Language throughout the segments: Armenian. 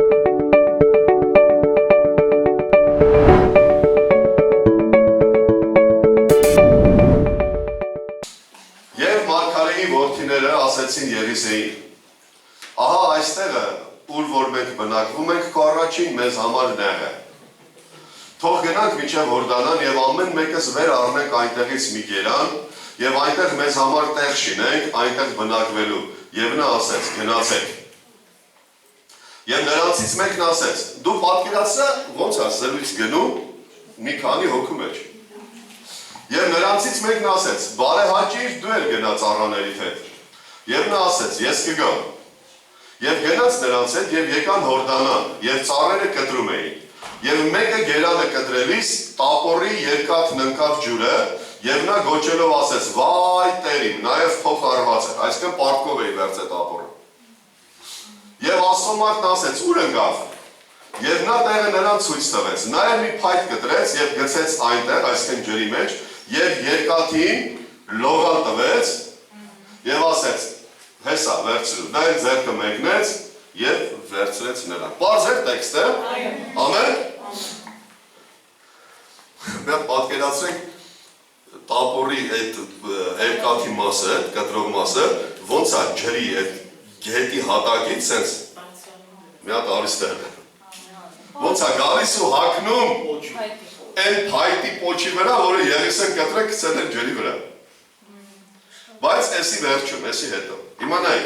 Եվ Մարգարեի որդիները ասեցին Եղիսեին. Ահա այստեղը, ուր որ մենք բնակվում ենք, քո առաջին մեզ համար նեղ է։ Թող գնանք մինչև Հորդանան եւ ամեն մեկս վեր առնենք այնտեղից մի գերան եւ այնտեղ մեզ համար տեղ շինենք, այնտեղ բնակվելու։ Եվ նա ասեց. գնացեք։ Եվ նրանցից մեկն ասեց. դու պատկերացրա ոնց է զրույց գնում մի քանի հոգու մեջ։ Եվ նրանցից մեկն ասեց. բարեհաճիր դու էլ գնա ծառաներիդ հետ։ Եվ նա ասեց. ես կգամ։ Եվ գնաց նրանց հետ եւ եկան Հորդանան, եւ ծառերը կտրում էին։ Եվ մեկը գերանը կտրելիս տապորի երկաթ ննկավ ջուրը եւ նա գոչելով ասեց. վայ տերիմ, նաեւ փող արված է, այսինքն պարտքով էի վերցե տապորը։ Եվ աստծոմարդն ասեց. ուր ընկավ։ Եվ նա տեղը նրան ցույց տվեց։ Նա էլ մի փայտ կտրեց եւ գցեց այնտեղ, այսինքն ջրի մեջ, եւ երկաթին լողալ տվեց եւ ասեց. հեսա վերցրու։ Նա էլ ձեռքը մեկնեց եւ վերցրեց նրան։ Պարզ է տեքստը։ Ամեն։ Մենք պատկերացրենք տապորի այդ երկաթի մասը, կտրող մասը, ոնց է ջրի այդ գետի հատակից sense մի հատ արիստեղ։ Ոնց է գալիս ու հագնում այն փայտի պոչի վրա, որը Եղիսեն կտրել գցել էր ջրի վրա։ Բայց էսի վերջում, էսի հետո։ Իմանայք,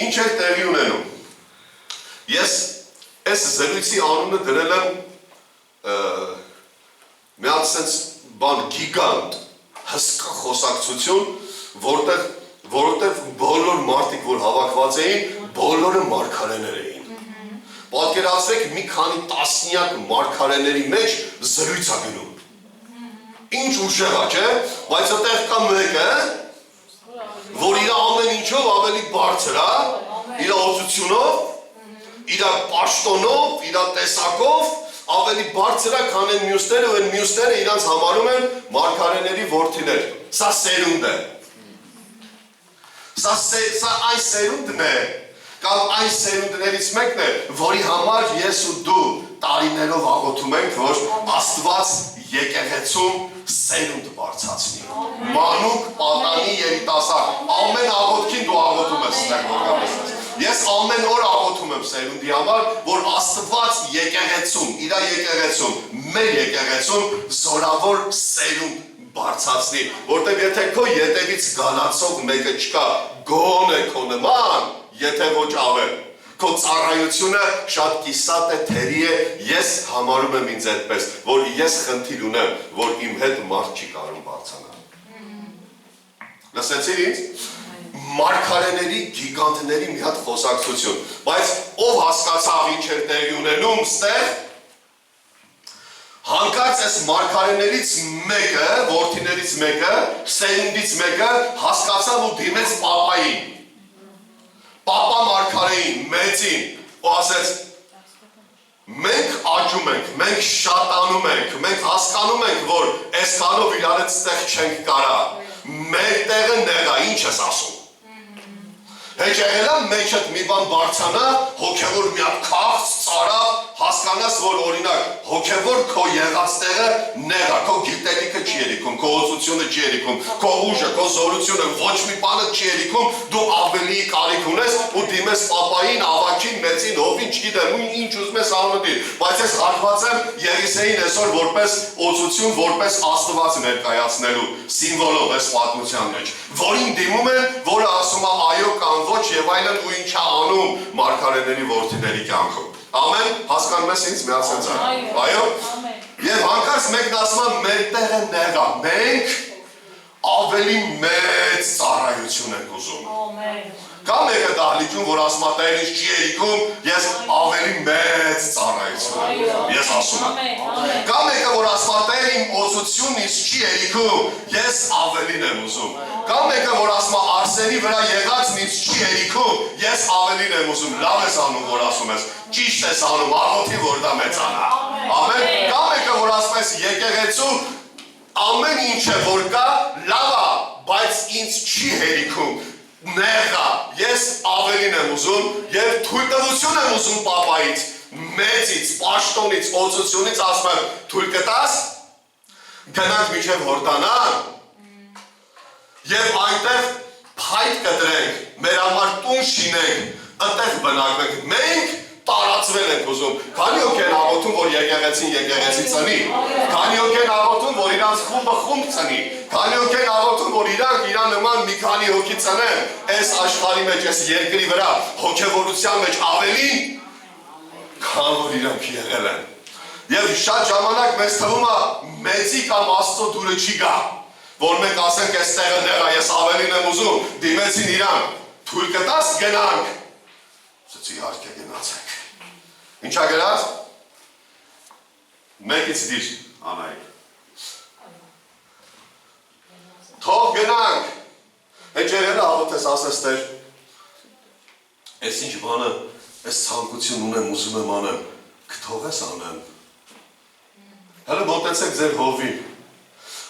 ինչ է տեղի ունենում։ Ես այս զրույցի անունը դրել եմ մի հատ sense բան գիգանտ, հսկա խոսակցություն, որովհետև բոլոր մարդիկ, որ հավաքված էին, բոլորը մարգարեներ էին։ Պատկերացրեք մի քանի տասնյակ մարգարեների մեջ զրույց է գնում։ Ինչ ուժեղ է, չէ՞, բայց այդտեղ կա մեկը, որ իր ամեն ինչով ավելի բարձր է, իր օծությունով, իր պաշտոնով, իր տեսակով ավելի բարձր է, քան այն մյուսները, ու այն մյուսները իրանց համարում են մարգարեների որդիներ։ Սա սերունդ է։ Սա այն սերունդն է, կամ այն սերունդներից մեկն է, որի համար ես ու դու տարիներով աղոթում ենք, որ Աստված եկեղեցում սերունդ բարձրացնի։ Մանուկ, պատանի, երիտասարդ, ամեն աղոթքին դու աղոթում ես ստեղ որգապես։ Ես ամեն օր աղոթում եմ սերունդի համար, որ Աստված եկեղեցում, իր եկեղեցում, մեր եկեղեցում զորավոր սերունդ բարձրացնի, որտեղ եթե քո ետևից գալացող մեկը չկա, գոնե քո նման, եթե ոչ ավել, քո ծառայությունը շատ կիսատ է, թերի է, ես համարում եմ ինձ այդպես, որ ես խնդիր ունեմ, որ իմ հետ մարդ չի կարող բարձրանալ։ Լսեցի՞ր ինձ։ Մարգարեների, գիգանտների մի հատ խոսակցություն, բայց ով հասկացավ ինչ էր տեղի ունենում ստեղ, հանկարծ այս մարգարեներից մեկը, որդիներից մեկը, սերունդից մեկը հասկացավ ու դիմեց պապային, պապա մարգարեին, մեծին, ու ասեց. մենք աճում ենք, մենք շատանում ենք, մենք հասկանում ենք, որ այսքանով իրարից տեղ չենք կարա, մեր տեղը նեղ է, ինչ ես ասում։ Հեչ եղել է մեջդ մի բան բարձանա, հոգևոր մի հատ քաղց, ծարավ, հասկանաս, որ օրինակ հոգևոր քո եղած տեղը նեղ է, քո գիտելիքը չի երիքում, քո օծությունը չի երիքում, քո ուժը, քո զորությունը, ոչ մի բանը չի երիքում, դու ավելի կարիք ունես ու դիմես պապային, ավակին, մեծին, հովին, չգիտեմ, ինչ ուզում ես անունտիր, բայց ես հարգված եմ Եղիսեին այսօր որպես օծություն, որպես Աստված ներկայացնելու սիմվոլով այս պատմության մեջ, որին դիմում են, որը ասում է այո կամ ոչ եւ այլն ու ինչա անում մարգարեների որդիների կյանքում։ Ամեն, հասկանում ես ինձ միացած է։ Այո։ Եվ հանկարծ մեկն ասում է մեր տեղը նեղ է, մենք ավելի մեծ ծառայություն ենք ուզում։ Կա մեկը դահլիճում, որ ասում է տեր ինձ չի երիքում, ես ավելի մեծ ծառայություն եմ, ես ասում եմ։ Կա մեկը, որ ասում է տեր իմ օծությունն ինձ չի երիքում, ես ավելին եմ ուզում։ Կա մեկը, որ ասում է Արսենի վրա եղածն ինձ չի երիքում, ես ավելին եմ ուզում, լավ ես անում, որ ասում ես, ճիշտ ես անում, աղոթի, որ դա մեծանա։ Ամեն։ Կա մեկը, որ ասում ես եկեղեցու ամեն ինչը, որ կա, լավ է, բայց ինձ չի երիքում, նեղ է, ես ավելին եմ ուզում և թույլտվություն եմ ուզում պապայից, մեծից, պաշտոնից, օծությունից ասում եմ, թույլ կտաս, գնանք մինչև Հորդանան և այնտեղ փայտ կտրենք, մեր համար տուն շինենք, այնտեղ բնակվենք, մենք տարածվել ենք ուզում, քանի հոգի են աղոթում, որ եկեղեցին եկեղեցի ծնի, քանի հոգի են աղոթում, որ իրանց խումբը խումբ ծնի, քանի հոգի են աղոթում, որ իրանք իրան նման մի քանի հոգի ծնեն, այս աշխարհի մեջ, այս երկրի վրա, հոգևորության մեջ ավելին, քան որ իրանք եղել են։ Եվ շատ ժամանակ մեզ թվում է մեծի կամ Աստծո դուրը չի գա, որ մենք ասենք այս տեղը նեղա, ես ավելին եմ ուզում, դիմեցին իրան, թույլ կտաս գնանք, ասեցի իհարկե գնացեք։ Ինչա գրած, մեկից դիր Անայի, թող գնանք, հեչ եղել աղոթ ես ասես Տեր, ես ինչ բանը, ես ցանկություն ունեմ, ուզում եմ անեմ, կթող ես անեմ, հələ մոտեցեք ձեր հովին,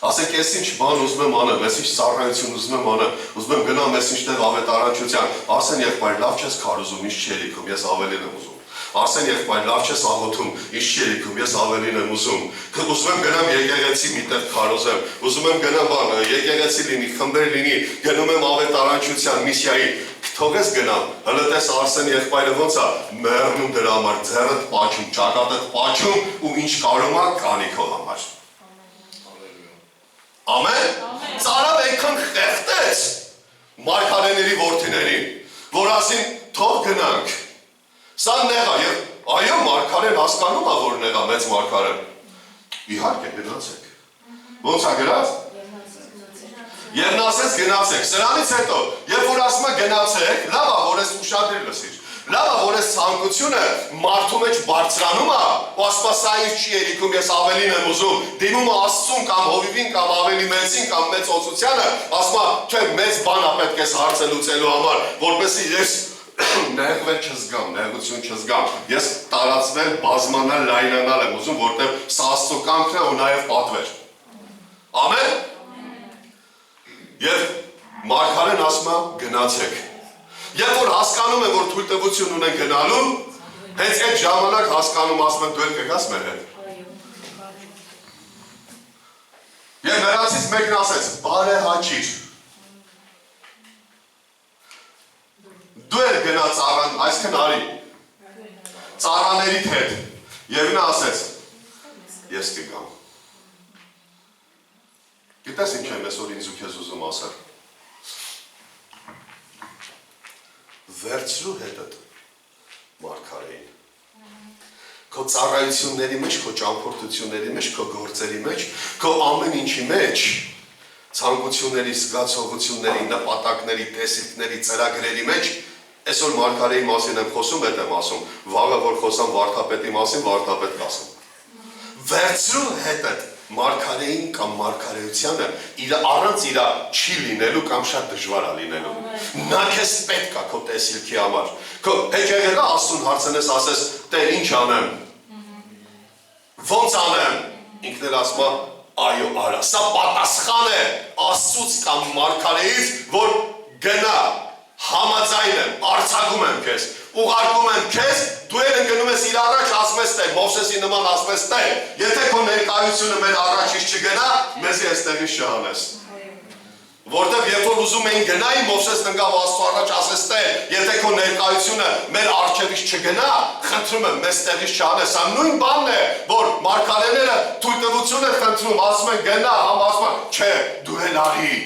ասեք ես ինչ բան ուզում եմ անեմ, ես ինչ ծառայություն ուզում եմ անեմ, ուզում եմ գնամ ես ինչտեղ ավետարանչության, ասեն եղբայր, լավ չես քարոզում, ինչ չի ելիքում, ես ավելին եմ ուզում, ասեն եղբայր, լավ չես աղոթում, ինչ չի ելիքում, ես ավելին եմ ուզում, ուզում եմ գնամ եկեղեցի միտեղ քարոզեմ, ուզում եմ գնամ բան, եկեղեցի լինի, խմբեր լինի, գնում եմ ավետարանչության, միսիայի, թող ես գնամ, հələ տես Արսեն եղբայրը ոնց է, մեռնում դրա համար, ձեռդ պաչում, ճակատդ պաչում ու ինչ կարում է կանի քո համար։ Ամեն, ծարավ այնքան խեղտեց մարգարեների որդիներին, որ ասին թող գնանք, սա նեղ է, այո մարգարեն հասկանում է, որ նեղ է մեծ մարգարեն, իհարկե գնացեք, ոնց է գրած, Եվ նասես գնացեք, սրանից հետո, երբ որ ասում է գնացեք, լավ է, որ ես ուշադրիր լսիր, լավ է, որ ես ցանկությունը մարդու մեջ բարձրանում է, ու ասում է սա ինձ չի ելիքում, ես ավելին եմ ուզում, դիմում է Աստծուն կամ հովիվին կամ ավելի մեծին կամ մեծ օծությանը, ասում է, չէ, մեծ բան է պետք ես հարցը լուծելու համար, որպեսզի ես նեղվել չզգամ, նեղություն չզգամ, ես տարածվել, բազմանալ, լայնանալ եմ ուզում, որտեղ սա Աստծո կամքն է ու նաև պատվեր։ Ամեն։ Եվ մարգարեն ասում է գնացեք։ Երբ որ հասկանում է, որ թույլտվություն ունեն գնալու, հենց այդ ժամանակ հասկանում ասում են դու եք կգաս մեր հետ։ Եվ նրանցից մեկն ասեց, բարեհաճիր։ Դու եք գնա ծառան, այսքան արի, ծառաներիդ հետ։ Եվ նա ասեց, ես կգամ։ Գիտես ինչ եմ այսօր ինձ ու քեզ ուզում ասել։ Վերցրու հետդ մարգարեին։ Քո ծառայությունների մեջ, քո ճամփորդությունների մեջ, քո գործերի մեջ, քո ամեն ինչի մեջ, ցանկությունների, զգացողությունների, նպատակների, տեսիլքների, ծրագրերի մեջ, այսօր մարգարեի մասին եմ խոսում, հետ եմ ասում, վաղը որ խոսամ վարդապետի մասին, վարդապետ կասեմ։ Վերցրու հետդ մարգարեին կամ մարգարեությանը առանց իրա չի լինելու կամ շատ դժվար է լինելու։ Նա քեզ պետք է քո տեսիլքի համար։ Քո հեչ եղել է Աստծուն հարցնես, ասես, Տեր ինչ անեմ։ Ոնց անեմ։ Ինքն էլ ասում է, այո, արա։ Սա պատասխան է Աստծուց կամ մարգարեից, որ գնա, համաձայն եմ, արձակում եմ քեզ, ուղարկում եմ քեզ, դու էլ ընկնում ես իր առաջ, ասում ես Տեր, Մովսեսի նման ասում ես Տեր, եթե քո ներկայությունը մեր առաջից չգնա, մեզի այստեղից չհանես։ Որտեվ երբ որ ուզում էին գնային, Մովսեսն ընկավ Աստծո առաջ, ասես Տեր, եթե քո ներկայությունը մեր առջևից չգնա, խնդրում եմ, մեզ տեղից չհանես։ Սա նույն բանն է, որ մարգարեները թույլտվություն են խնդրում, ասում են գնա, ասում են, չէ, դու էլ արի։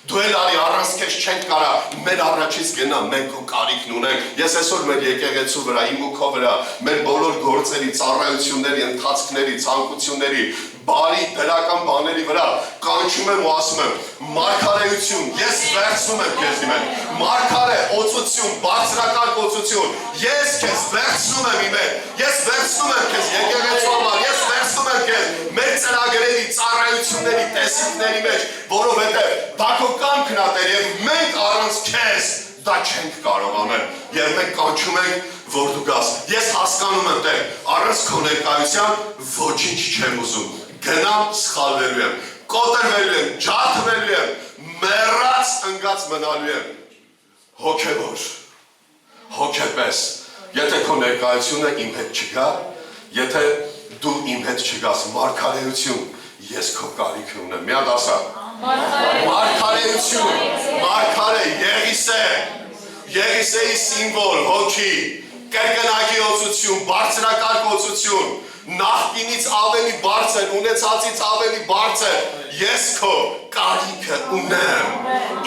Դու էլ արի, առանց քեզ չենք կարա, մեր առաջից գնա, մենք ու կարիքն ունենք։ Ես այսօր մեր եկեղեցու վրա, իմ ու քո վրա, մեր բոլոր գործերի, ծառայությունների, ընթացքների, ցանկությունների, բարի դրական բաների վրա կանչում եմ ու ասում եմ, մարգարեություն, ես վերցնում եմ քեզ իմ հետ, մարգարե, օծություն, բարձրական օծություն, ես քեզ վերցնում եմ իմ հետ, ես վերցնում եմ քեզ եկեղեցու համար, ես վերցնում եմ քեզ մեր ծրագրերի, ծառայությունների, տեսիլքների մեջ, որովհետև դա քո կամքն է Տեր, եւ մենք առանց քեզ դա չենք կարող անել, եւ մենք կանչում ենք, որ դու գաս։ Ես հասկանում եմ Տեր, առանց քո ներկայության ոչինչ չեմ ուզում։ Գնամ սխալվելու եմ, կոտրվելու եմ, ջարդվելու եմ, մեռած ընկած մնալու եմ, հոգևոր, հոգեպես, Եթե քո ներկայությունը իմ հետ չգա, եթե դու իմ հետ չգաս, մարգարեություն, ես քո կարիքը ունեմ։ Մի հատ ասա։ Մարգարեություն, մարգարե, Եղիսեի սիմվոլ, հոգի, կրկնակի օծություն, բարձրակարգ օծություն, նախկինից ավելի բարձր, ունեցածից ավելի բարձր, ես քո կարիքը ունեմ,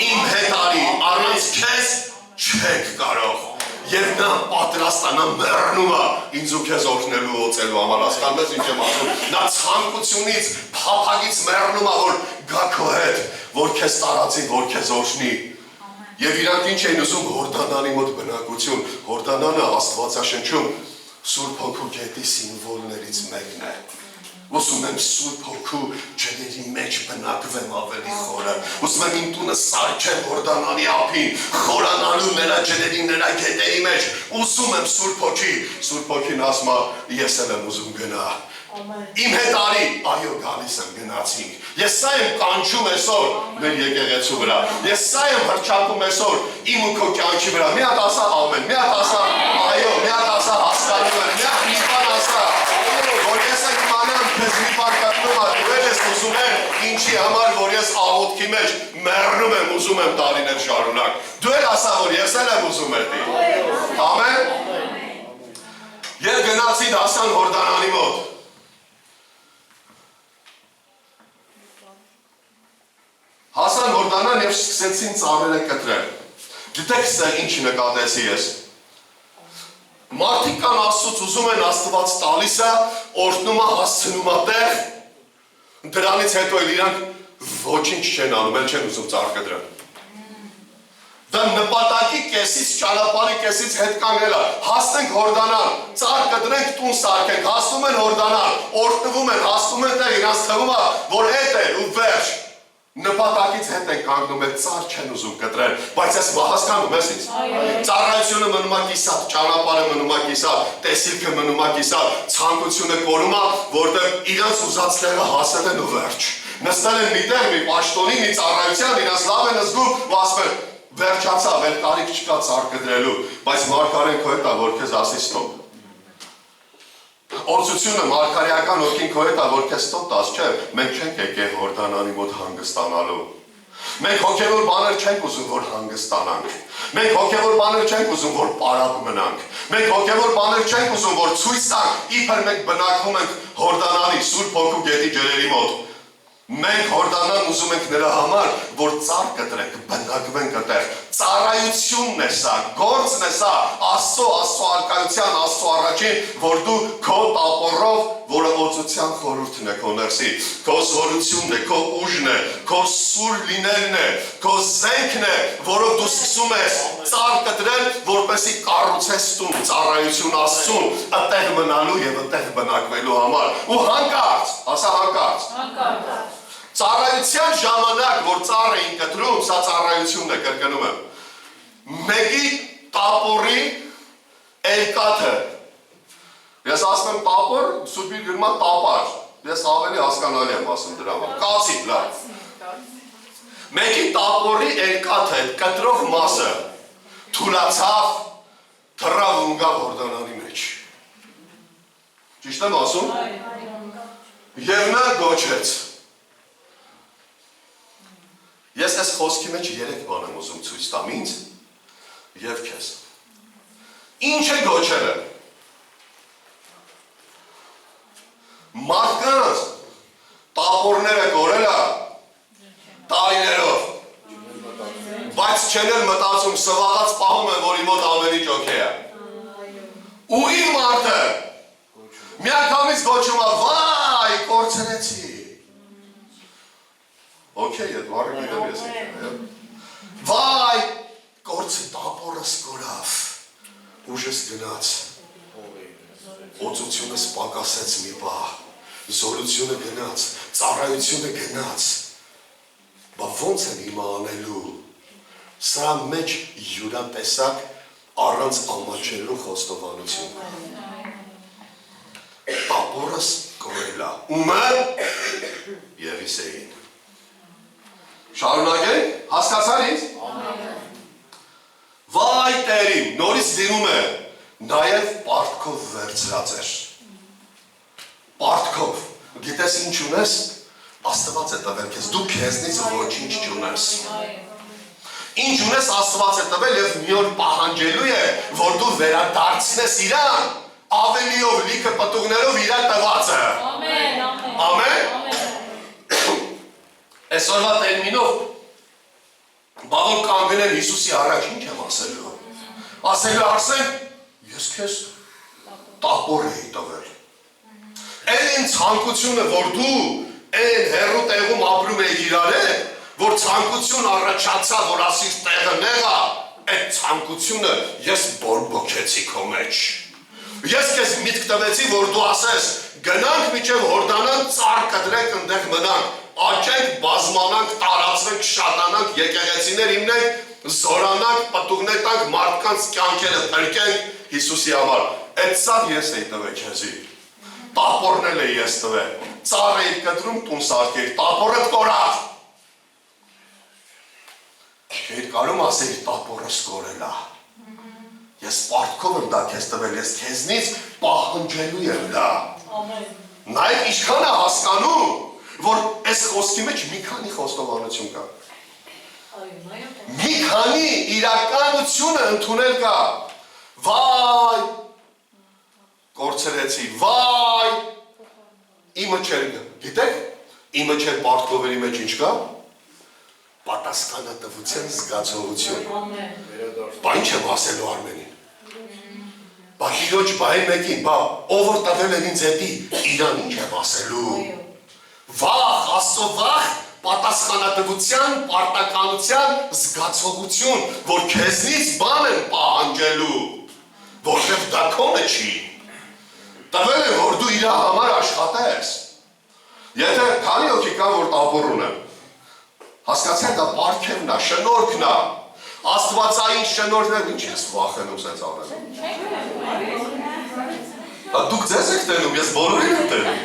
իմ հետ արի, առանց քեզ չեք կարող, և նա պատրաստանա մեռնում է, ինձ ու քեզ օգնելու օծելու համար, հասկանում ես ինչ եմ ասում, նա ցանկությունից, փափագից մեռնում է, որ գա քո հետ, որ քեզ տարածի, որ քեզ օգնի, և իրանք ինչ էին ուզում Հորդանանի մոտ բնակություն, Հորդանանը Աստվածաշնչում Սուրբ Հոգու գետի սիմվոլներից մեկն է, ուզում եմ Սուրբ Հոգու ջրերի մեջ բնակվեմ ավելի խորը, ուզում եմ իմ տունը սարքեմ Հորդանանի ափին, խորանալու նրա ջրերի, նրա գետերի մեջ, ուզում եմ Սուրբ Հոգին ասում է, ես էլ եմ ուզում գնա, իմ հետ արի, այո գալիս եմ գնացինք, ես սա եմ կանչում այսօր մեր եկեղեցու վրա, ես սա եմ հռչակում այսօր իմ ու քո կյանքի վրա, մի հատ ասա ամեն, մի հատ ասա այո, մի հատ ասա հասկանում եմ, մի բան ասա, որ ես եմ իմանամ, քեզ մի բան կտնում է, դու ես ուզում եմ, ինչի համար, որ ես աղոթքի մեջ մեռնում եմ, ուզում եմ տարիներ շարունակ, դու էլ ասա, որ ես էլ եմ ուզում էդի, ամեն, և գնացին հասան Հորդանանի մոտ, հասան Հորդանան և սկսեցին ծառերը կտրել, գիտեք սա ինչ նկատեցի ես, մարդիկ կան Աստծուց ուզում են Աստված տալիս է, օրհնում է, հասցնում է տեղ, դրանից հետո էլ իրանք ոչինչ չեն անում, էլ չեն ուզում ծառ կտրել։ Դա նպատակի կեսից, ճանապարհի կեսից հետ կանգնել է, հասնենք Հորդանան, ծառ կտրենք, տուն սարքենք, հասնում են Հորդանան, օրհնվում են, հասնում են տեղ, իրանց թվում է, որ հետ է ու վերջ։ Նպատակից հետ են կանգնում են, ծառ չեն ուզում կտրել, բայց ես հասկանում ես ինձ։ Ծառայությունը մնում է կիսատ, ճանապարհը մնում է կիսատ, տեսիլքը մնում է կիսատ, ցանկությունը կորում է, որտեղ իրանց ուզածները հասել են ու վերջ։ Նստել են մի տեղ, մի պաշտոնի, մի ծառայության, իրանց լավ են զգում ու ասում են, վերջացավ, էլ կարիք չկա ծառ կտրելու, բայց մարգարեն քո հետ է, որ քեզ ասի ստոպ։ Օծությունը մարգարեական ոգին քո հետ է, որ քեզ ստոպ տաս, չէ, մենք չենք եկել Հորդանանի մոտ հանգստանալու։ Մենք հոգևոր բաներ չենք ուզում, որ հանգստանանք։ Մենք հոգևոր բաներ չենք ուզում, որ պարապ մնանք։ Մենք հոգևոր բաներ չենք ուզում, որ ցույց տանք, իբր մենք բնակվում ենք Հորդանանի Սուրբ Հոգու գետի ջրերի մոտ։ Մենք Հորդանան ուզում ենք նրա համար, որ ծառ կտրենք, բնակվենք այդտեղ։ Ծառայությունն է սա, գործն է սա, Աստծո արկայության, Աստծո առաջին, որ դու քո տապորով, որը օծության խորհուրդն է քո ներսի, քո զորությունն է, քո ուժն է, քո սուր լինելն է, քո զենքն է, որով դու սկսում ես ծառ կտրել, որպեսզի կառուցես տուն, ծառայություն Աստծուն, այդտեղ մնալու եւ այդտեղ բնակվելու համար։ Ու հանկարծ, ասա հանկարծ։ Ծառայության ժամանակ, որ ծառ էին կտրում, սա ծառայությունն է, կրկնում եմ, մեկի տապորի երկաթը, ես ասում եմ տապոր, սուրբի գրման տապար, ես ավելի հասկանալի եմ ասում դրա համար, կացի, լավ, մեկի տապորի երկաթը, կտրող մասը, թուլացավ, թռավ ունգավ Հորդանանի մեջ, ճիշտ եմ ասում, և նա գոչեց, ես այս խոսքի մեջ 3 բան եմ ուզում ցույց տամ ինձ եւ քեզ։ Ինչ է գոչելը։ Մարդկանց տապորները կորելա տարիներով, բայց չեն էլ մտածում, սվաղած պահում են, որ իմ մոտ ավելի ջոքե է։ Ու իր մարդը միանգամից գոչում է, վայ, կորցրեցի։ Okay, այդ բառը գիտեմ ես ինքն։ Վայ, կորցի տապորս կորավ, ուժս գնաց, օծությունս պակասեց մի պահ, զորությունը գնաց, ծառայությունը գնաց, բա ոնց եմ հիմա անելու, սրա մեջ յուրատեսակ առանց ամաչելու խոստովանություն։ Տապորս կորելա, ումը Եղիսեին։ Շարունակենք, հասկացար ինձ։ Վայ Տերիմ, նորից դիմում է, Նաև պարտքով վերցրած էր։ Պարտքով։ Գիտես ինչ ունես, Աստված է տվել քեզ, դու քեզնից ոչինչ չունես։ Ինչ ունես Աստված է տվել եւ մի օր պահանջելու է, որ դու վերադարձնես իրան, ավելիով լիքը պտուղներով իր տվածը։ Ամեն, ամեն։ Այսօրվա տերմինով բաղոր կանգնել Հիսուսի առաջ ինչ եմ ասելու։ Ասելու Արսեն, ես քեզ տապոր էի տվել։ Այն ցանկությունը, որ դու այն հեռու տեղում ապրում ես իրար է, որ ցանկություն առաջացա, որ ասείς տեղը նեղա, այդ ցանկությունը ես բորբոքեցի քո մեջ։ Ես քեզ միտք տվեցի, որ դու ասես, գնանք միջև Հորդանան, ծառ կդրենք, ընդեղ մնանք, աճենք, բազմանանք, տարածվենք, շատանանք, եկեղեցիներ հիմնենք, զորանանք, պտուղներ տանք, մարդկանց կյանքերը փրկենք Հիսուսի համար։ Այդ սավ ես էի տվել քեզի։ Տապորնել էի ես տվել։ Ծառ էի կտրում, տուն սարքեր, տապորը կորավ։ Չէր կարում ասել տապորը սկորելա։ Ես պարտքով եմ դա քեզ տվել, ես քեզնից պահանջելու եմ դա։ Նայեք ինչքան է հասկանում, որ այս խոսքի մեջ մի քանի խոստովանություն կա։ Մի քանի իրականությունը ընդունել կա։ Վայ, կորցրեցի, վայ, իմը չեր, գիտեք, իմը չեր պարտքովերի մեջ ինչ կա։ Պատասխանատվության զգացողություն։ Բա ինչ եմ ասելու Արմենին։ Բա իրոջ բայ մեկին, բա ով որ տվել են ինձ հետի, իրան ինչ եմ ասելու։ Վախ, Աստծո վախ, պատասխանատվության, պարտականության զգացողություն, որ քեզնից բան են պահանջելու, որտեղ դա քոնը չի։ Տվել են, որ դու իր համար աշխատես։ Եթե քանի հոգի կա, որ տապոր ունեմ, հասկացեք, դա պարգևն է, շնորհքն է, աստվածային շնորհներ, ինչ ես վախենում սենց անելու։ Դուք ձեզ եք տենում, ես բոլորին եմ տենում։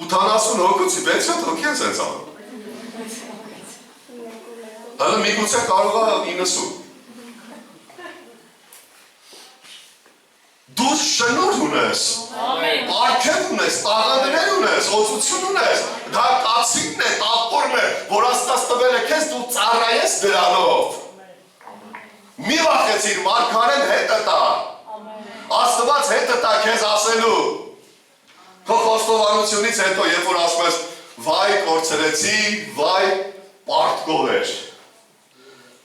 Ութանասուն հոգուցի, 600 հոգի են սենց անում։ Հələ միգուցե կարող է 90։ Դու շնորհ ունես, պարգև ունես, տաղանդներ ունես, օծություն ունես, դա կացինն է, տապորն է, որ Աստված տվել է քեզ, դու ծառայես դրանով։ Մի վախեցիր, մարգարեն հետը տա, Աստված հետը տա քեզ ասելու։ Քո խոստովանությունից հետո, երբ որ ասում ես, վայ կորցրեցի, վայ պարտքով էր։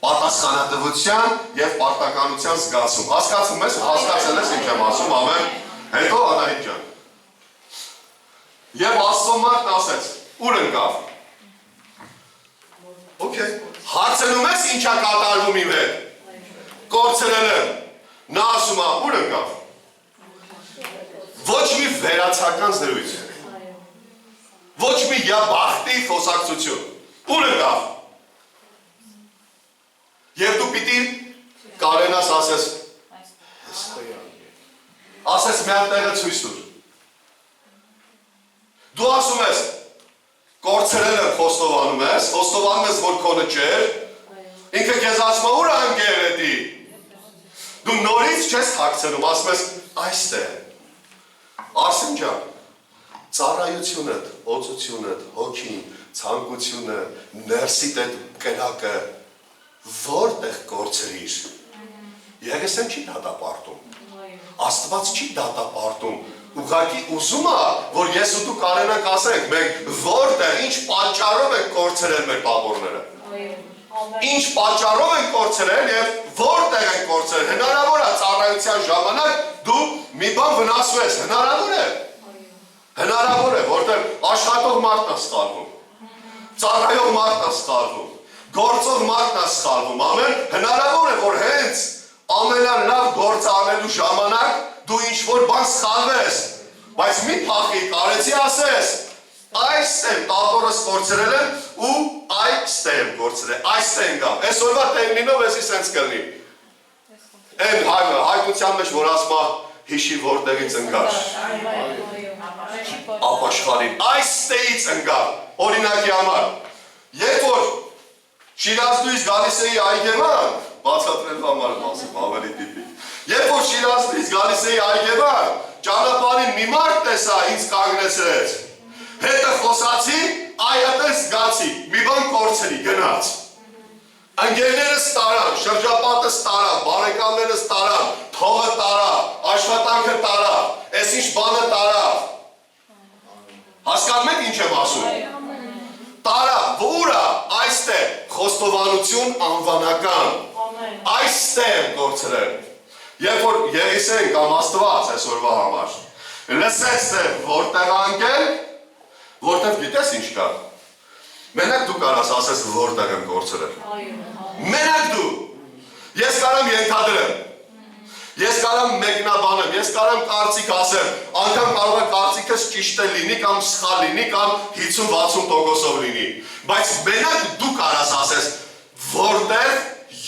Պատասխանատվության և պարտականության զգացում։ Հասկացում ես, հասկացել ես ինչ եմ ասում, ամեն, հետո Անահիտ ջան։ Եվ Աստծո մարդն ասեց, ուր ընկավ։ Okay, հարցնում ես ինչ է կատարվում իմ հետ։ Կորցրել եմ։ Նա ասում է, ուր ընկավ։ Ոչ մի վերացական զրույց։ Ոչ մի բախտի խոսակցություն։ Ուր ընկավ։ Եվ դու պիտի կարենաս ասես, ասես միան տեղը ցույց տուր։ Դու ասում ես, կորցրել եմ խոստովանում ես, որ քոնը չէր, ինքը քեզ ասում է, ուր անգեր էդի։ Դու նորից չես թաքցնում, ասում ես, այստեղ։ Արսեն ջան, ծառայությունդ, օծությունդ, հոգին, ցանկությունը, ներսիդ այդ կրակը որտեղ կորցրիր։ Եղեսեն չի դատապարտում։ Աստված չի դատապարտում։ Ուղղակի ուզում է, որ ես ու դու կարենանք ասենք, մենք որտեղ, ինչ պատճառով ենք կորցրել մեր տապորները։ Ինչ պատճառով ենք կորցրել և որտեղ ենք կորցրել։ Հնարավոր է ծառայության ժամանակ դու մի բան վնասվես, հնարավոր է։ Հնարավոր է, որտեղ աշխատող մարդն է սխալվում։ Ծառայող մարդն է սխալվում։ Գործող մարդն է սխալվում, ամեն, հնարավոր է, որ հենց ամենալավ գործ անելու ժամանակ դու ինչ-որ բան սխալվես, բայց մի փախի կարեցի ասես, այստեղ եմ տապորս կորցրել եմ ու այստեղ եմ կորցրել, այստեղ եմ գամ, այսօրվա տերմինով էսի սենց կլնի, են հայտնության մեջ, որ ասմա հիշի որտեղից ընկար, ապաշխարին, այստեղից ընկար, օրինակի համար, երբ որ Շիրազդույց գալիս էի այգևան, բացատրելու համար ասում, ավելի տիպիկ։ Երբ որ Շիրազդույց գալիս էի այգևան, ճանապարհին մի մարդ տեսա, ինձ կանգնեցրեց։ Հետը խոսացի, այդպես զգացի, մի բան կորցրի, գնաց։ Ընկերներս տարան, շրջապատս տարան, բարեկամներս տարան, փողը տարավ, աշխատանքը տարավ, այս ինչ բանը տարավ։ Հասկանում եք ինչ եմ ասում։ Տարավ, ո՞ւր է, այստեղ, խոստովանություն անվանական։ Այստեղ եմ կորցրել։ Երբ որ Եղիսեն կամ Աստված այսօրվա համար լսեց թե որտեղ անկել, որտեղ գիտես ինչ կա։ Մենակ դու կարաս ասես որտեղ եմ կորցրել։ Մենակ դու։ Ես կարամ ենթադրեմ։ Ես կարամ մեկնաբանեմ, ես կարամ կարծիք ասեմ, անգամ կարող է կարծիքս ճիշտ լինի կամ սխալ լինի կամ 50-60%-ով լինի, բայց մենակ դու կարաս ասես որտեղ,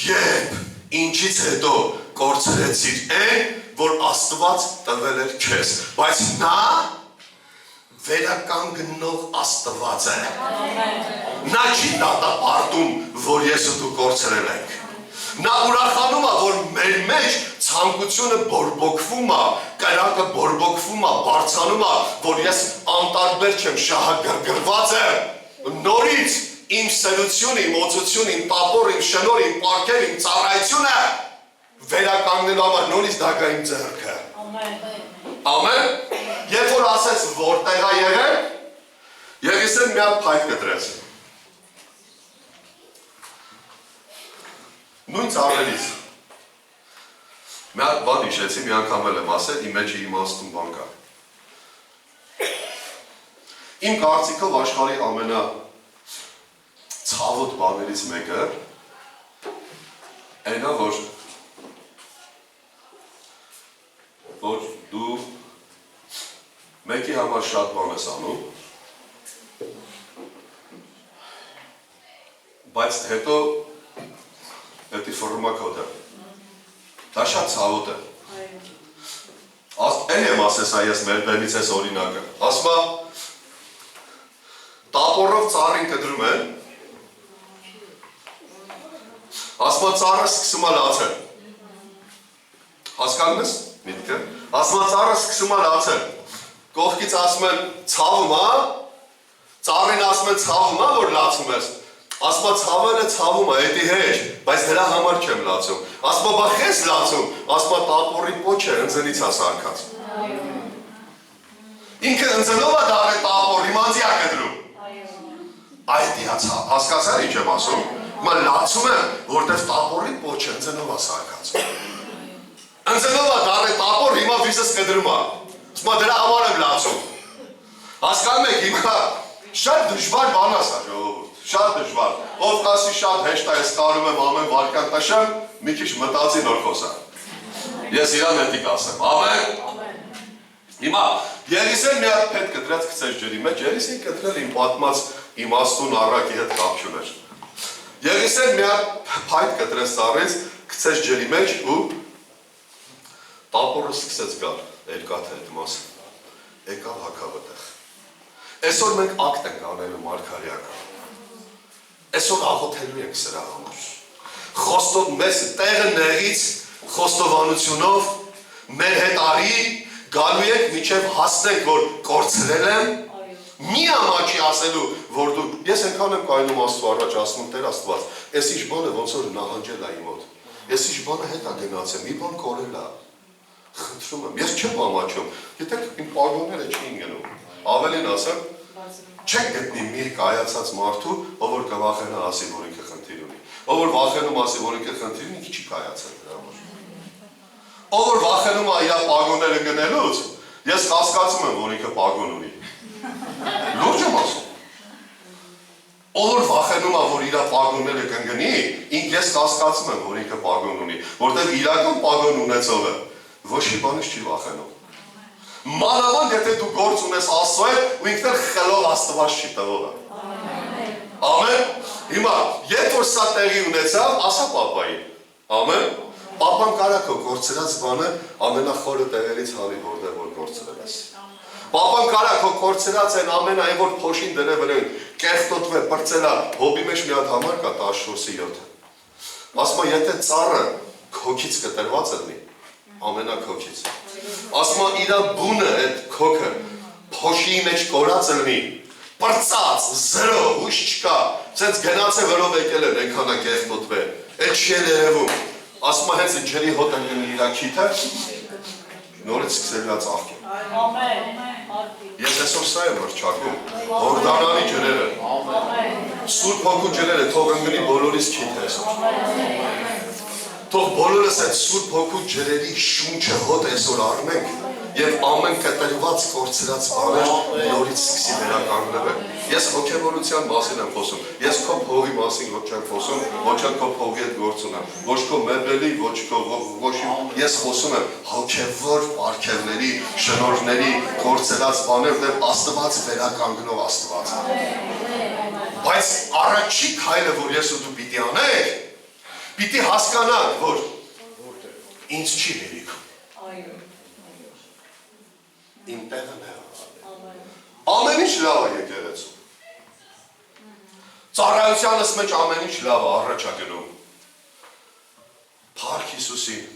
երբ, ինչից հետո կորցրեցիր այն, որ Աստված տվել էր քեզ, բայց նա վերականգնող Աստված է։ Նա չի դատապարտում, որ ես ու դու կորցրել ենք։ Նա ուրախանում է, որ մեր մեջ ցանկությունը բորբոքվում է, կրակը բորբոքվում է, բարձանում է, որ ես անտարբեր չեմ, շահագրգռված եմ։ Նորից իմ սերությունը, իմ օծությունը, իմ տապորը, իմ շնորհը, իմ պարգևը, իմ ծառայությունը վերականգնելու համար նորից դա գա իմ ձեռքը։ Ամեն։ Երբ որ ասեց որտեղ է եղել, Եղիսեն մի հատ փայտ կտրեց։ Նույն ծառերից։ Մի հատ բան հիշեցի, մի անգամ էլ եմ ասել, իմ մեջ իմաստուն բան կա։ Իմ կարծիքով աշխարհի ամենացավոտ բաներից մեկը այն է, որ դու մեկի համար շատ բան ես անում, բայց հետո հետի ֆորմա կոդը։ Դա շատ ցավոտ է։ Էլ եմ ասես այս մեր բեմից ես օրինակը։ Ասում է տապորով ծառին կդրում են։ Ասում է ծառը սկսում է լացել։ Հասկանում ես միտքը։ Ասում է ծառը սկսում է լացել։ Կողքից ասում են ցավում է, ծառին ասում են ցավում է, որ լացում ես։ Ասում է ցավելը ցավում է, էդի հեչ, բայց դրա համար չեմ լացում։ Ասում է բա խես լացում, ասում է տապորի պոչը ընձնից է սարքած։ Ինքը ընձնով է դառել տապոր, իմանցի է կդրում։ Այդ իացա, հասկացա ինչ եմ ասում։ Մա լացում եմ, որտեղ տապորի պոչը ընձնով է սարքած։ Ընձնով է դառել տապոր, հիմա վիզս կդրում է։ Ասում է դրա համար եմ լացում։ Հասկանում եք, հիմա շատ դժվար բան է սա, ժողովուրդ, շատ դժվար։ Ով կասի շատ հեշտ է, ես կարում եմ ամեն վարքան տշեմ, մի քիչ մտածի նոր խոսա։ Ես իրան հետի կասեմ, ամեն։ Հիմա Եղիսեն մի հատ փետ կտրած գցեց ջրի մեջ, Եղիսեն կտրել իմ պատմած իմաստուն առակի հետ կապ չուներ։ Եղիսեն մի հատ փայտ կտրեց ծառից, գցեց ջրի մեջ ու տապորը սկսեց գալ, երկաթը այդ մասը, եկավ հագավ այդտեղ։ Այսօր մենք ակտ ենք անելու մարգարեական։ Այսօր աղոթելու ենք սրա համար։ Մեզ տեղը նեղից խոստովանությունով մեր հետ արի գալու եք մինչև հասնենք, որ կորցրել եմ, մի ամաչի ասելու, որ դու, ես ենքան եմ կայնում Աստծու առաջ, ասում եմ Տեր Աստված, ես ինչ բանը ոնց որ նահանջել է իմ մոտ, ես ինչ բանը հետ է գնացել, մի բան կորել է, խնդրում եմ, ես չեմ ամաչում, գիտեք իմ պագոնները չէին գնում, ավելին ասեմ, չեք գտնի մի կայացած մարդու, ով որ կվախենա ասի, որ ինքը խնդիր ունի, ով որ վախենում ասի, որ ինքը խնդիր ունի, ինքը չի կայացել դրա համար։ Ով որ վախենում է իր պագոնները գնելուց, ես հասկացում եմ, որ ինքը պագոն ունի։ Լուրջ եմ ասում։ Ով որ վախենում է, որ իր պագոնները կընկնի, ես հասկացում եմ, որ ինքը պագոն ունի, որտեղ իրական պագոն ունեցողը ոչ մի բանից չի վախենում։ Մանավանդ եթե դու գործ ունես Աստծո հետ ու ինքն խելոք Աստված չի տվողը։ Ամեն։ Հիմա, երբ որ սա տեղի ունեցավ, ասա պապային։ Ամեն։ Պապան կարա քո կորցրած բանը ամենախորը տեղերից հանի, որտեղ որ կորցրել ես։ Պապան կարա քո կորցրած են ամենայն որ փոշին դրել վրան կեղտոտվե, պրծելա, հոբի մեջ մի հատ համար կա 14-7։ Ասում է, եթե ծառը քոքից կտրված լինի, ամենակոքից։ Ասում է, իրա բունը, այդ քոքը, փոշիի մեջ կորած լինի, պրծած, զրո, հույս չկա, ցենց գնաց է վրով եկել են, այնքան է կեղտոտվե, այդ չի էլ երևում։ Ասում է, հենց ջրի հոտ ընկնի իրա քիթը, նորից սկսելու է ծաղկել։ Ես այսօր սա եմ հռչակում, Հորդանանի ջրերը, Սուրբ Հոգու ջրերը, թող ընկնի բոլորիս քիթը այսօր։ Թող բոլորս այդ Սուրբ Հոգու ջրերի շունչը հոտ այսօր առնենք եւ ամեն կտրված կորցրած բաներ նորից սկսի վերականգնվել։ Ես հոգեվորության մասին եմ խոսում։ Ես քո փողի մասին ոչ չեմ խոսում, ոչ էլ քո փողի հետ գործ ունեմ։ Ոչ քո մեբելի, ոչ քո ես խոսում եմ հոգեվոր պարգևների, շնորհների, կորցրած բաներ դեպ Աստված վերականգնող Աստված։ Բայց առաջի քայլը, որ ես ու դու պիտի անենք, պիտի հասկանանք, որ ինձ չի հերիքում։ Իմ տեղը նեղ։ Ամեն ինչ լավ է եկեղեցու։ Ծառայությանս մեջ ամեն ինչ լավ է առաջ է գնում։ Փառք Հիսուսին։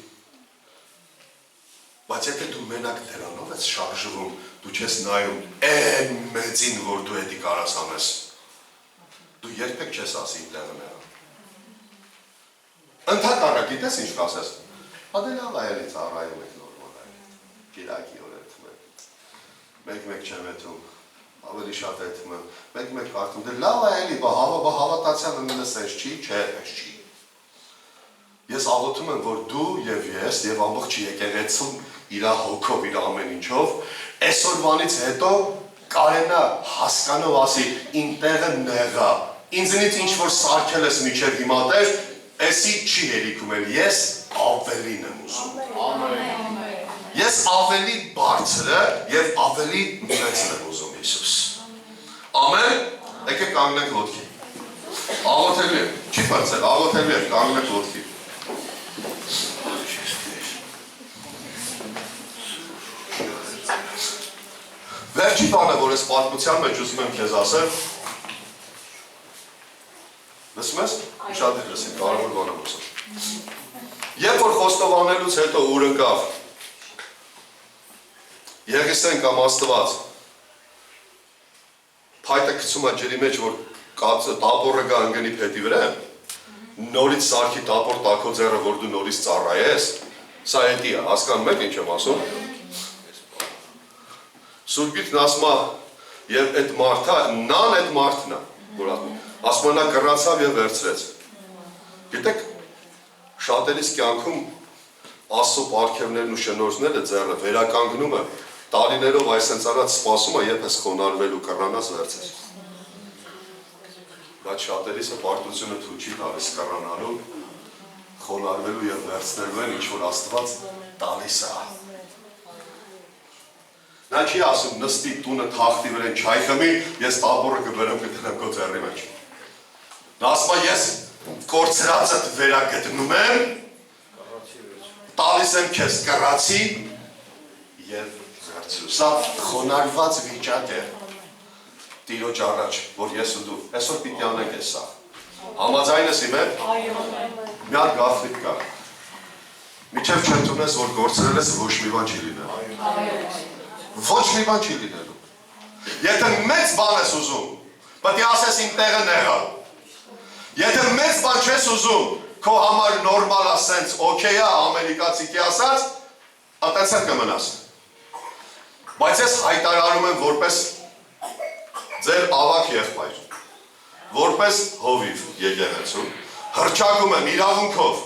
Բայց եթե դու մենակ դրանով ես շարժվում, դու չես նայում այն մեծին, որ դու հետի կարաս անես, դու երբեք չես ասի իմ տեղը նեղ։ Ընդհակառակ, գիտես ինչ կասես։ Հա դե լավ է էլի ծառայում եք նորմալ է։ Կիրակի օր էթում եմ։ Մեկ-մեկ չեմ էթում, ավելի շատ էթում եմ, մեկ-մեկ կարդում, դե լավ է էլի, հավատացյանը նույնս էս չի, չէ, էս չի։ Ես աղոթում եմ, որ դու և ես և ամբողջ եկեղեցում իրա հոգով, իրա ամեն ինչով, այսօրվանից հետո կարենա հասկանով ասի, իմ տեղը նեղա, ինձնից ինչ-որ սարքել ես միջև հիմա տեր, էսի չի հերիքում էլ, ես ավելին եմ ուզում։ Ես ավելի բարձրը և ավելի մեծն եմ ուզում Հիսուս։ Ամեն, եկեք կանգնենք ոտքի։ Աղոթելու եմ, չի պրծել, աղոթելու եմ, կանգնենք ոտքի։ Վերջի բանը, որ ես պատմության մեջ ուզում եմ քեզ ասել, լսում ես, շատ է լսի, կարևոր բան եմ ասել։ Երբ որ խոստովանելուց հետո ուր ընկավ, Եղիսեն կամ Աստված, փայտը գցում է ջրի մեջ, որ տապորը գա ընկնի փետի վրա, նորից սարքի տապոր տաքո ձեռը, որ դու նորից ծառայես, սա հետի է, հասկանում եք ինչ եմ ասում։ Սուրբիքն ասում է, և այդ մարդը, նան այդ մարդն է, որ ասում է նա կռացավ և վերցրեց։ Գիտեք, շատերիս կյանքում Աստծո պարգևներն ու շնորհները ձեռը վերականգնում է, տարիներով այսենց արած սպասում է, երբ ես խոնարհվել ու կռանաս վերցես։ Բայց շատերիսը պարտությունը թույլ չի տալիս կռանալու, խոնարհվելու և վերցնելու են, ինչ որ Աստված տալիս է։ Նա չի ասում նստի տունը թախտի վրան չայ խմի, ես տապորը կբերեմ կտնեմ քո ձեռի մեջ։ Նա ասում է ես կորցրածդ վերագտնում եմ, տալիս եմ քեզ կռացի և վերցրու։ Սա խոնարհված վիճակ է Տիրոջ առաջ, որ ես ու դու այսօր պիտի անենք այս սա։ Համաձայն ես իմ հետ։ Մի հատ գաղտնիք կա։ Մինչև չընդունես, որ կորցրել ես, ոչ մի բան չի լինելու։ Ոչ մի բան չի լինելու։ Եթե մեծ բան ես ուզում, պետք է ասես իմ տեղը նեղա։ Եթե մեծ բան չես ուզում, քո համար նորմալ է, սենց օքեյ է, ամերիկացիքի ասած, այդպես կմնաս։ Բայց ես հայտարարում եմ որպես ձեր ավակ եղբայր, որպես հովիվ եկեղեցու, հռչակում եմ իրավունքով,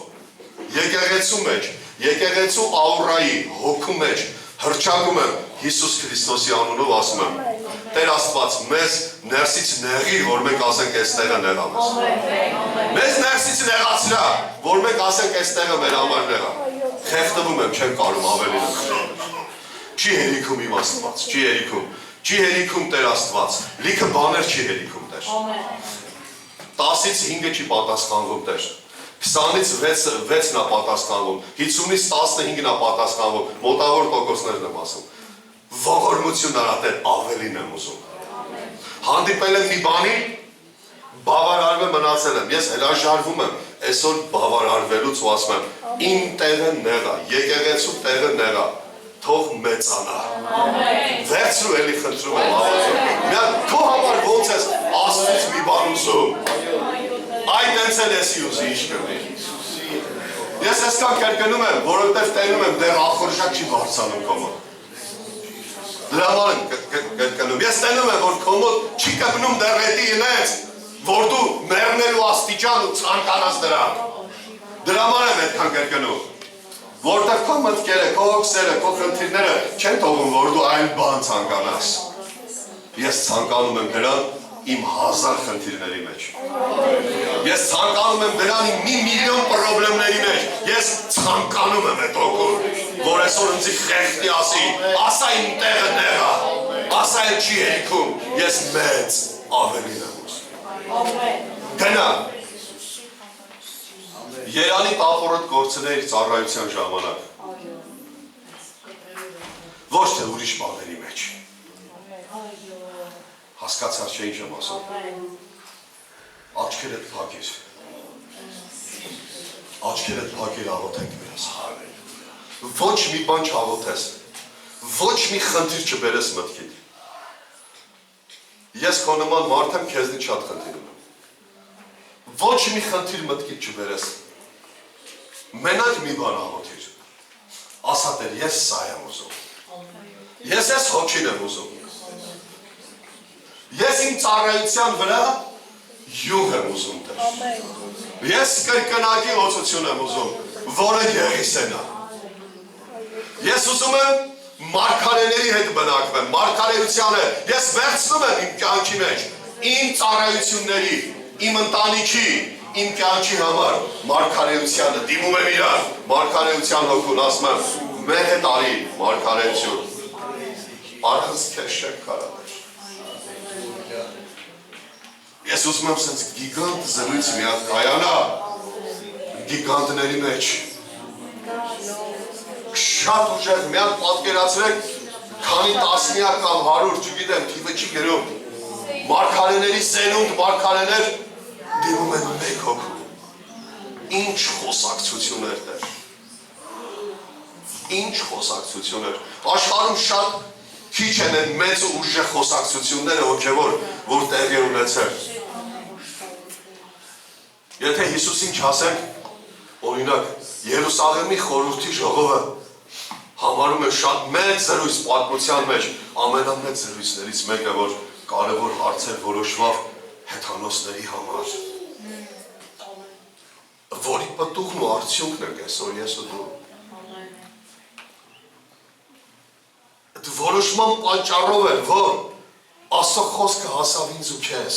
եկեղեցու մեջ, եկեղեցու աուրայի, հոգու մեջ, հռչակում եմ Հիսուս Քրիստոսի անունով ասում եմ, Տեր Աստված, մեզ ներսից նեղիր, որ մենք ասենք այս տեղը նեղ է մեզ։ Մեզ ներսից նեղացրա, որ մենք ասենք այս տեղը մեր համար նեղ է։ Խեղդվում եմ, չեմ կարում ավելին եմ։ Չի հերիքում իմ Աստված, չի հերիքում, չի հերիքում Տեր Աստված, լիքը բաներ չի հերիքում Տեր։ 10-ից 5-ը չի պատասխանվում Տեր։ 20-ից 6-ն է պատասխանվում, 50-ից 15-ն է պատասխանվում, մոտավոր տոկոսներն եմ ասում։ Ողորմություն արա Տեր ավելին եմ ուզում։ հանդիպել եմ մի բանի, բավարարվել մնացել եմ, ես հրաժարվում եմ այսօր բավարարվելուց ու ասում եմ իմ տեղը նեղա, եկեղեցու տեղը նեղա, թող մեծանա։ Վերցրու էլի խնդրում եմ հավատում։ Միան քո համար ոնց ես Աստծուց մի բան ուզում։ Այդ հենց էլ էսի ուզի ինչ կլինի։ Ես այսքան կրկնում եմ, որովհետև տենում եմ դեռ ախորժակ չի բարձանում քո մոտ։ Դրա համար եմ կրկնում։ Ես տենում եմ, որ քո մոտ չի կպնում դեռ հետի ինենց, որ դու մեռնելու աստիճան ու ցանկանաս դրան։ Դրա համար եմ այդքան կրկնում։ Որտեղ քո մտքերը, քո հոգսերը, քո խնդիրները չեն թողում, որ դու այլ բան ցանկանաս։ Ես ցանկանում եմ դրան իմ 1000 խնդիրների մեջ։ Ես ցանկանում եմ դրան իմ 1,000,000 խնդիրների մեջ։ Ես ցանկանում եմ այդ օգուտ, որ այսօր ինձ խեղդի ասի, ասա իմ տեղը նեղա, ասա էլ չի հերիքում, ես մեծ ավելին եմ ուզում։ Գնա։ Երանի տապորդ գործներ ծառայության ժամանակ։ Ոչ թե ուրիշ բաների մեջ։ Հասկացար չէ ինչ եմ ասում։ Աչքերդ փակիր։ Աչքերդ փակիր աղոթենք մերս։ Ոչ մի բան չաղոթես։ Ոչ մի խնդիր չբերես մտքիդ։ Ես քո նման մարդ եմ, քեզնից շատ խնդիր ունեմ։ Ոչ մի խնդիր մտքիդ չբերես։ Մենակ մի բան աղոթիր։ Ասա դեր ես սա եմ ուզում։ Ես ես հոգին եմ ուզում։ Ես իմ ծառայության վրա յուղ եմ ուզում դեր։ Ես կրկնակի ոցություն եմ ուզում, որը եղիսենա։ Ես ուզում եմ մարգարեների հետ բնակվեմ, մարգարեությանը ես վերցնում եմ իմ կյանքի մեջ, իմ ծառայությունների, իմ ընտանիքի, իմ կյանքի համար մարգարեությանը դիմում եմ իրար, մարգարեության հոգուն ասում եմ, մեր հետ արի մարգարեություն, առանց քեզ չեմ կարող։ Ես ուզում եմ սենց գիգանտ զրույց մի հատ կայանա, գիգանտների մեջ, շատ ուժեղ մի հատ պատկերացրեք, քանի տասնյակ կամ 100, չգիտեմ, թիվը չի գրում, մարգարեների սերունդ, մարգարեներ դիմում են մեկ հոգու, ինչ խոսակցություն էր դեր, ինչ խոսակցություն էր, աշխարհում շատ քիչ են են մեծ ու ուժեղ խոսակցությունները հոգևոր, որ տեղի ունեցել։ Եթե Հիսուսին չասենք, օրինակ, Երուսաղեմի խորհրդի ժողովը համարում է շատ մեծ զրույց պատմության մեջ, ամենամեծ զրույցներից մեկը, որ կարևոր հարցեր որոշվավ հեթանոսների համար։ Որի պտուղն ու արդյունքն ենք այսօր ես ու դու։ Այդ որոշման պատճառով էր, որ Աստծո խոսքը հասավ ինձ ու քեզ։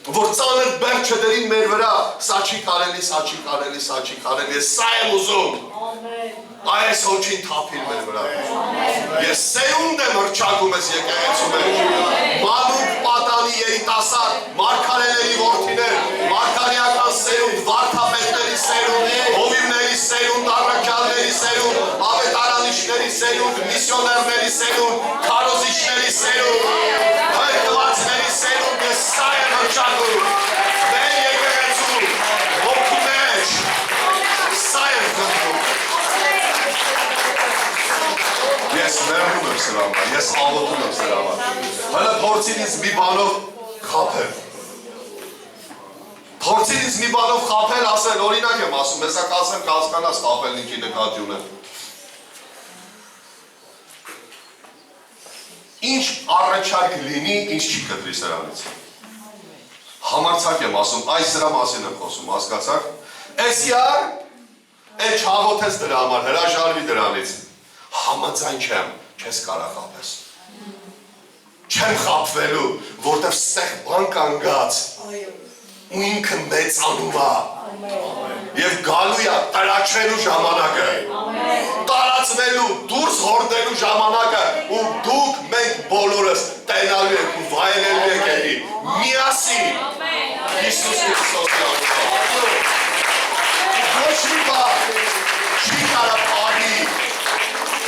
Որ ծանր բեռ չդրին մեր վրա, սա չի կարելի, սա չի կարելի, սա չի կարելի, սա եմ ուզում։ Այս հոգին թափիր մեր վրա։ Ես սերունդ եմ հռչակում ես եկեղեցու մեջ։ Մանուկ պատանի երիտասարդ, մարգարեների որդիներ, մարգարեական սերունդ, վարդապետների սերունդ, հովիվների սերունդ, առաքյալների սերունդ, ավետարանիչների սերունդ, միսիոներների սերունդ, քարոզիչների սերունդ, հայտնվածների սերունդ, ես սա եմ հռչակում։ Մեր եկեղեցու հոգու մեջ սա եմ խնդրում։ Ես մերնում եմ սրա համար, ես աղոթում եմ սրա համար։ Հələ փորձին ինձ մի բանով խաբել։ Փորձին ինձ մի բանով խաբել, ասել, օրինակ եմ ասում, հեսա կասեմ կասկանաս խաբել ինքի նկատի ունեմ։ Ինչ առաջարկ լինի, ինչ չի կտրի սրանից։ Համարձակ եմ ասում, այս սրա մասին եմ խոսում, հասկացաք։ Այս յար, այդ չաղոթես դրա համար, հրաժարվի դրանից։ Համաձայն չեմ, չես կարող խաբես։ Չեմ խաբվելու, որտև ստեղ բան կանգած ու ինքը մեծանում է և գալու է տրաչվելու ժամանակը, տարածվելու, դուրս հորդելու ժամանակը ու դուք մենք բոլորս տենալու ենք ու վայելելու ենք էլի, միասին Հիսուս Քրիստոսի անունով։ Ոչ մի բան չի կարող արի,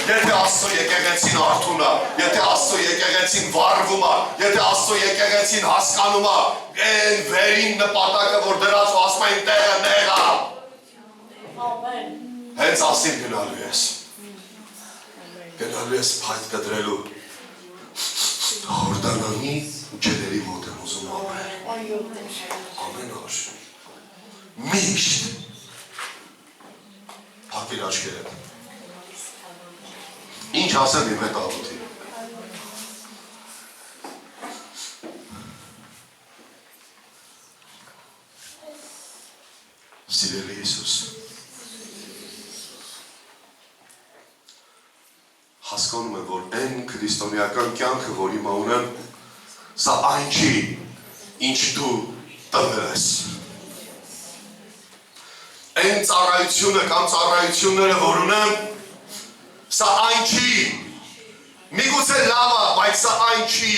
եթե Աստծո եկեղեցին արթուն է, եթե Աստծո եկեղեցին վառվում է, եթե Աստծո եկեղեցին հասկանում է, այն վերին նպատակը, որ դրած ու ասում են տեղը նեղ է։ Ամեն։ Հենց ասին գնալու ես։ Գնալու ես փայտ կտրելու։ Հորդանանի ջրերի մոտ եմ ուզում ապրել։ Ամեն օր։ Միշտ։ Փակիր աչքերը։ Ինչ ասեմ իմ հետ աղոթի։ Սիրելի Հիսուս, հասկանում եմ, որ այն քրիստոնեական կյանքը, որ հիմա ունեմ, սա այն չի, ինչ դու տվել ես։ Այն ծառայությունը կամ ծառայությունները, որ ունեմ, սա այն չի, միգուցե լավ է, բայց սա այն չի,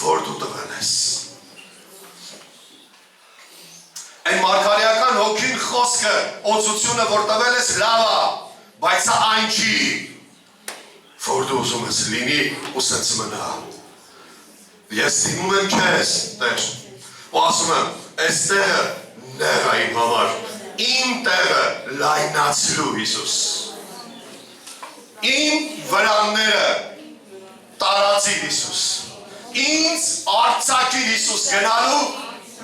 որ դու տվել ես։ Այն մարգարեական հոգին խոսքը, օծությունը, որ տվել ես լավ է, բայց սա այն չի, որ դու ուզում ես լինի ու սենց մնա։ Ես դիմում եմ քեզ, Տեր, ու ասում եմ, այս տեղը նեղ է իմ համար, իմ տեղը լայնացրու Հիսուս։ Իմ վրանները տարածիր Հիսուս։ Ինձ արձակիր Հիսուս գնալու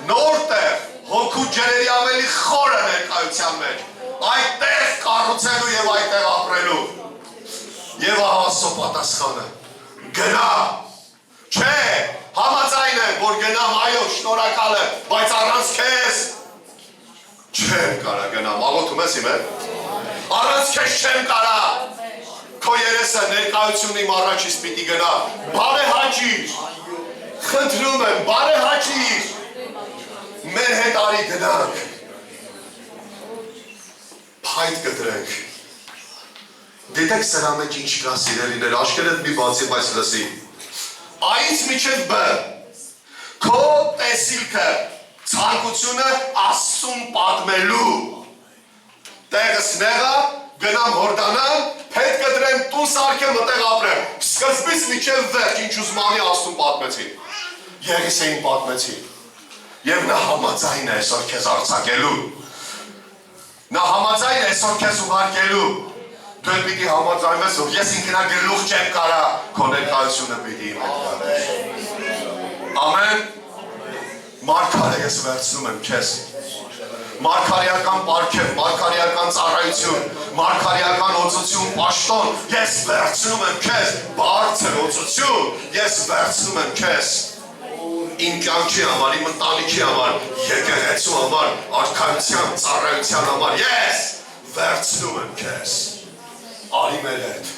նոր տեղ, հոգու ջրերի ավելի խորը ներկայության մեջ, այդտեղ կառուցելու եւ այդտեղ ապրելու։ Եվ Աստծո պատասխանը գնա, չէ, համաձայն եմ, որ գնամ, այո, շնորհակալ եմ, բայց առանց քեզ չեմ կարա գնամ, աղոթում ես իմ հետ, առանց քեզ չեմ կարա, քո երեսը ներկայություն իմ առաջից պիտի գնա, բարեհաճիր, խնդրում եմ, բարեհաճիր, մեր հետ արի գնանք, փայտ կտրենք։ Դիտեք սրա մեջ ինչ կա սիրելիներ, աշկերդ մի բացի, բայց լսի։ Այից միջև բ, քո տեսիլքը, ցանկությունը Աստծուն պատմելու, տեղս նեղա, գնամ հորդանամ, փետ կտրեմ, տուն սարքեմ, մտեղ ապրեմ, սկզբից միջև վերջ, ինչ ուզում անի Աստծուն պատմեցի, Եղիսեին պատմեցի, և նա համաձայն է այսօր քեզ արձակելու, նա համաձայն է այսօր քեզ ուղարկելու, դու պիտի համաձայնվես, որ ես ինքնագլուխ չեմ կարա, քո ներկայությունը պիտի իմ հետ գա։ Ամեն, մարգարե ես վերցնում եմ քեզ, մարգարեական պարգև, մարգարեական ծառայություն, մարգարեական օծություն, պաշտոն, ես վերցնում եմ քեզ, բարձր օծություն, ես վերցնում եմ քեզ, իմ կյանքի համար, իմ ընտանիքի համար, եկեղեցու համար, արքայության, ծառայության համար, ես վերցնում եմ քեզ։ Արի մեր հետ,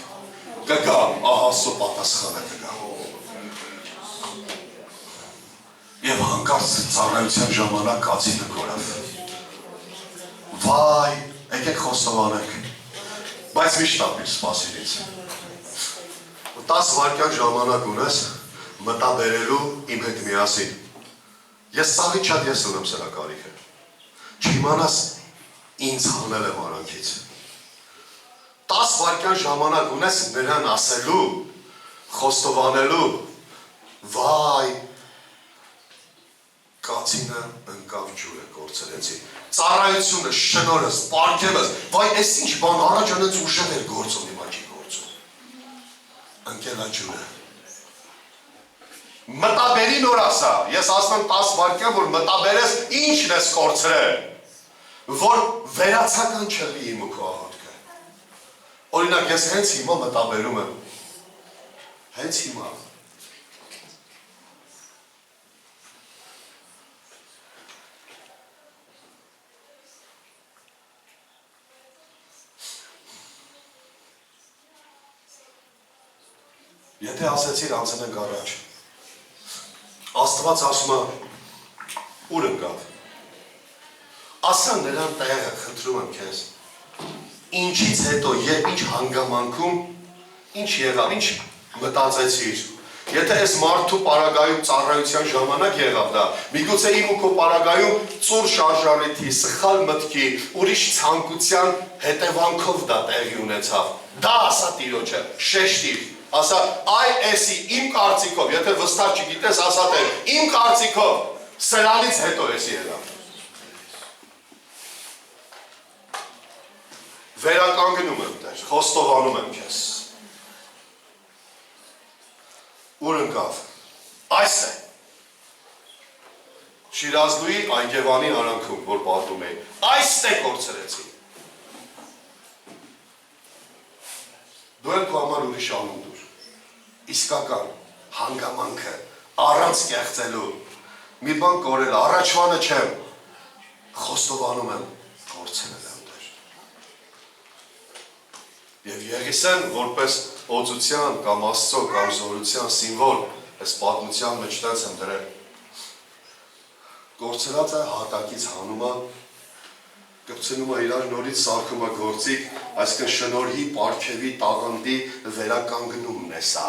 կգամ, Աստծո պատասխանը կգամ։ Եվ հանկարծ ծառայության ժամանակ կացինը կորավ։ Վայ, եկեք խոստովանենք, բայց միշտ ապիր սպասիրից։ 10 վայրկյան ժամանակ ունես, մտաբերելու իմ հետ միասին։ Ես սաղի չատ ես ունեմ սրա կարիքը։ Չիմանաս ինձ հանել եմ արանքից։ 10 վայրկյան ժամանակ ունես նրան ասելու, խոստովանելու, վայ, կացինը ընկավ ջուրը գործերեցի, ծառայությունը, շնորհս, պարգևս, վայ, այս ինչ բան առաջ անեց ուժեղ էր գործում, հիմա չի գործում, ընկելա ջուրը, մտաբերի նոր ասա, ես ասում եմ 10 վայրկյան, որ մտաբերես ինչն ես կորցրել, որ վերացական չլի իմ ու քո աղոթքը, օրինակ ես հենց հիմա մտաբերում եմ, հենց հիմա, եթե ասեցիր անցնենք առաջ, Աստված ասում է, ուր ընկավ, ասա նրան տեղը, խնդրում եմ քեզ, ինչից հետո, երբ ինչ հանգամանքում, ինչ եղավ, ինչ մտածեցիր, Եթե այս մարդու պարագայում ծառայության ժամանակ եղավ դա, միգուցե իմ ու քո պարագայում ծուր շարժառիթի, սխալ մտքի, ուրիշ ցանկության հետևանքով դա տեղի ունեցավ։ Դա ասա Տիրոջը, շեշտիր, ասա այ էսի իմ կարծիքով, եթե վստահ չգիտես, ասա թե իմ կարծիքով սրանից հետո էսի եղավ։ Վերականգնում եմ Տեր, խոստովանում եմ քեզ։ Ուր ընկավ, այս է, Շիրազլուի Այգևանի արանքում, որ պատում էի, այս է կորցրեցի։ Դու էլ քո համար ուրիշ անուն դուր, իսկական, հանգամանքը, առանց կեղծելու, մի բան կորել, առաջվանը չեմ, խոստովանում եմ, կորցրել եմ Տեր։ Եվ Եղիսեն որպես օծության կամ Աստծո կամ զորության սիմվոլ այս պատմության մեջ տենց եմ դրել։ Կորցրած է հատակից հանում է, կպցնում է իրար նորից սարքում է գործիք, այսինքն շնորհի, պարգևի, տաղանդի վերականգնումն է սա։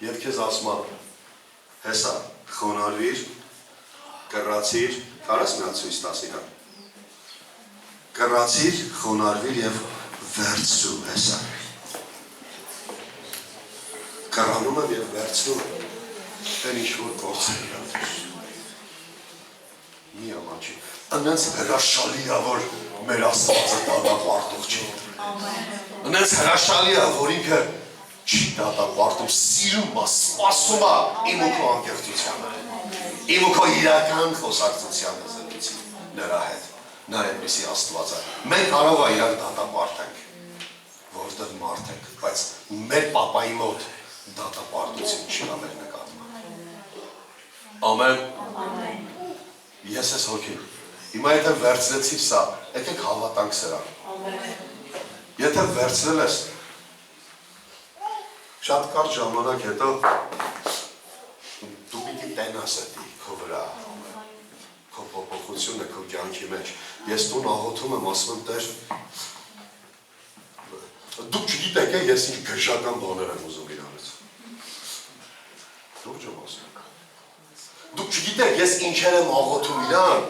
Եվ քեզ ասում եմ, հեսա, խոնարհվիր, կռացիր, կարաս մի հատ ցույց տաս իրան։ Կռացիր, խոնարհվիր եւ վերցրու, հեսա։ Կռանում եմ և վերցնում են ինչ-որ կործել իրավեր։ Մի ամաչի, ընենց հրաշալի է, որ մեր Աստվածը դատապարտող չի։ Ընենց հրաշալի է, որ ինքը չի դատապարտում, սիրում է, սպասում է իմ ու քո անկեղծությանը, իմ ու քո իրական խոսակցությանը զրույցի նրա հետ, նա այդպիսի Աստված է։ Մենք կարող է իրար դատապարտենք, որտեղ մարդ ենք, բայց մեր պապայի մոտ դատապարտություն չի ամեր նկատում։ Ամեն։ Ես ես հոգին։ Հիմա եթե վերցրեցիր սա, եկեք հավատանք սրան։ Եթե վերցրել ես, շատ կարճ ժամանակ հետո դու պիտի տենաս էդի քո վրա, քո փոփոխությունը քո կյանքի մեջ։ Ես տուն աղոթում եմ, ասում եմ Տեր, դուք չգիտեք ես ինչ գժական բաներ եմ ուզում իրանից։ Դուք չեմ ասում։ Դուք չգիտեք ես ինչեր եմ աղոթում իրան,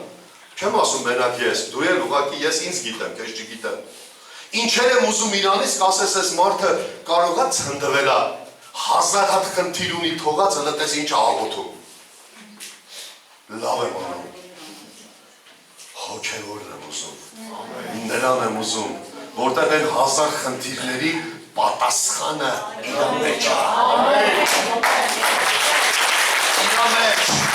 չեմ ասում մենակ ես, դու էլ ուղղակի ես ինձ գիտեմ, քեզ չգիտեմ։ Ինչեր եմ ուզում իրանից, կասես այս մարդը կարող է ցնդվելա, 1000 հատ խնդիր ունի թողած, հլտես ինչ աղոթում։ Լավ եմ անում։ Հոգևորն եմ ուզում։ Նրան եմ ուզում, որտեղ են 1000 խնդիրների պատասխանը իր մեջ է։ Իր մեջ։